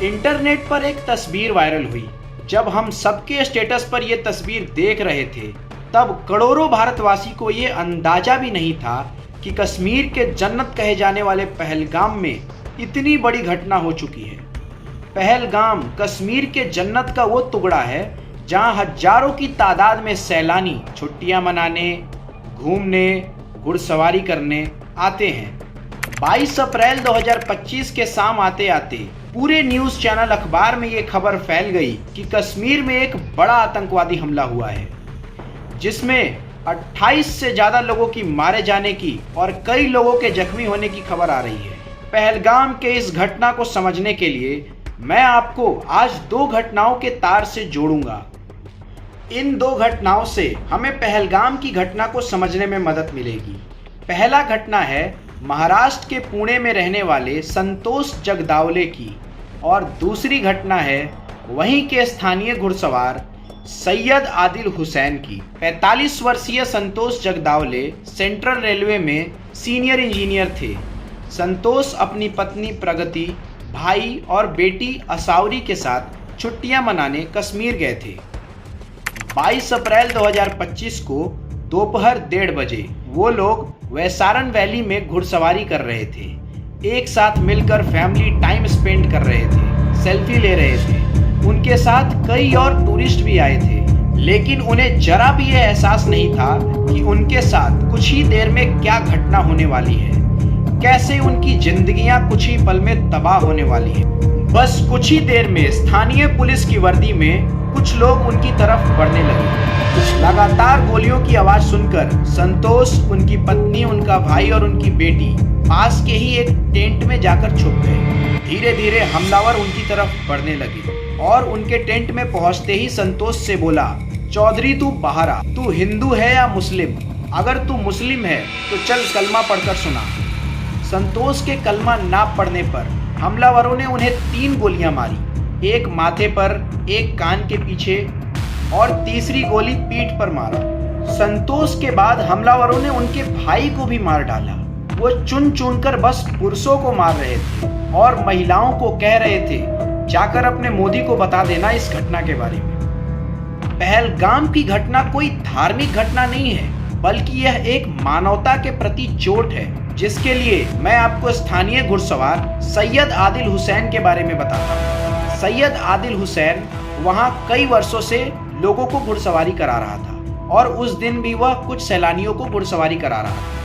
Internet पर एक तस्वीर वायरल हुई। जब हम सबके स्टेटस पर यह तस्वीर देख रहे थे तब करोड़ों भारतवासी को ये अंदाजा भी नहीं था कि कश्मीर के जन्नत कहे जाने वाले पहलगाम में इतनी बड़ी घटना हो चुकी है। पहलगाम कश्मीर के जन्नत का वो टुकड़ा है जहां हजारों की तादाद में सैलानी छुट्टियां मनाने, घूमने, घुड़सवारी करने आते हैं। 22 अप्रैल 2025 के शाम आते आते पूरे न्यूज़ चैनल अखबार में ये खबर फैल गई कि कश्मीर में एक बड़ा आतंकवादी हमला हुआ है, जिसमें 28 से ज़्यादा लोगों की मारे जाने की और कई लोगों के जख्मी होने की खबर आ रही है। पहलगाम के इस घटना को समझने के लिए मैं आपको आज दो घटनाओं के तार से जोड़ूंगा। इन दो घटनाओं से हमें पहलगाम की घटना को समझने में मदद मिलेगी। पहला घटना है महाराष्ट्र के पुणे में रहने वाले संतोष जगदावले की और दूसरी घटना है वहीं के स्थानीय घुड़सवार सैयद आदिल हुसैन की। 45 वर्षीय संतोष जगदावले सेंट्रल रेलवे में सीनियर इंजीनियर थे। संतोष अपनी पत्नी प्रगति, भाई और बेटी असावरी के साथ छुट्टियां मनाने कश्मीर गए थे। 22 अप्रैल 2025 को दोपहर 1:30 बजे वो लोग वैसारन वैली में घुड़सवारी कर रहे थे। एक साथ मिलकर फैमिली टाइम स्पेंड कर रहे थे, सेल्फी ले रहे थे। उनके साथ कई और टूरिस्ट भी आए थे, लेकिन उन्हें जरा भी यह एहसास नहीं था कि उनके साथ कुछ ही देर में क्या घटना होने वाली है, कैसे उनकी जिंदगियां कुछ ही पल में तबाह होने वाली है। बस कुछ ही देर में स्थानीय पुलिस की वर्दी में कुछ लोग उनकी तरफ बढ़ने लगे। लगातार गोलियों की आवाज सुनकर संतोष, उनकी पत्नी, उनका भाई और उनकी बेटी पास के ही एक टेंट में जाकर छुप गए। धीरे धीरे हमलावर उनकी तरफ बढ़ने लगे और उनके टेंट में पहुंचते ही संतोष से बोला, चौधरी तू बाहर आ, तू हिंदू है या मुस्लिम? अगर तू मुस्लिम है तो चल कलमा पढ़कर सुना। संतोष के कलमा ना पढ़ने पर हमलावरों ने उन्हें 3 गोलियां मारी, एक माथे पर, एक कान के पीछे और तीसरी गोली पीठ पर मारा। संतोष के बाद हमलावरों ने उनके भाई को भी मार डाला। वो चुन चुनकर बस पुरुषों को मार रहे थे और महिलाओं को कह रहे थे, जाकर अपने मोदी को बता देना इस घटना के बारे में। पहलगाम की घटना कोई धार्मिक घटना नहीं है, बल्कि यह एक मानवता के प्रति चोट है, जिसके लिए मैं आपको स्थानीय घुड़सवार सैयद आदिल हुसैन के बारे में बताता हूँ। सैयद आदिल हुसैन वहाँ कई वर्षों से लोगों को घुड़सवारी करा रहा था और उस दिन भी वह कुछ सैलानियों को घुड़सवारी करा रहा था।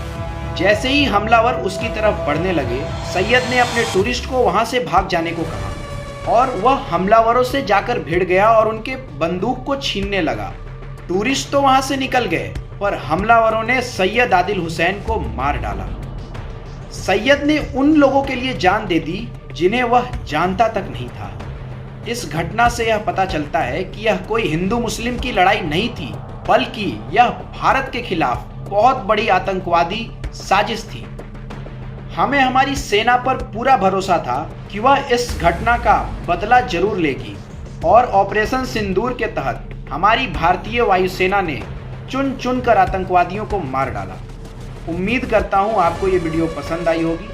जैसे ही हमलावर उसकी तरफ बढ़ने लगे, सैयद ने अपने टूरिस्ट को वहां से भाग जाने को कहा और वह हमलावरों से जाकर भिड़ गया और उनके बंदूक को छीनने लगा। टूरिस्ट तो वहां से निकल गए, पर हमलावरों ने सैयद आदिल हुसैन को मार डाला। सैयद ने उन लोगों के लिए जान दे दी जिन्हें वह जानता तक नहीं था। इस घटना से यह पता चलता है कि यह कोई हिंदू मुस्लिम की लड़ाई नहीं थी, बल्कि यह भारत के खिलाफ बहुत बड़ी आतंकवादी साजिश थी। हमें हमारी सेना पर पूरा भरोसा था कि वह इस घटना का बदला जरूर लेगी और ऑपरेशन सिंदूर के तहत हमारी भारतीय वायुसेना ने चुन चुन कर आतंकवादियों को मार डाला। उम्मीद करता हूँ आपको ये वीडियो पसंद आई होगी।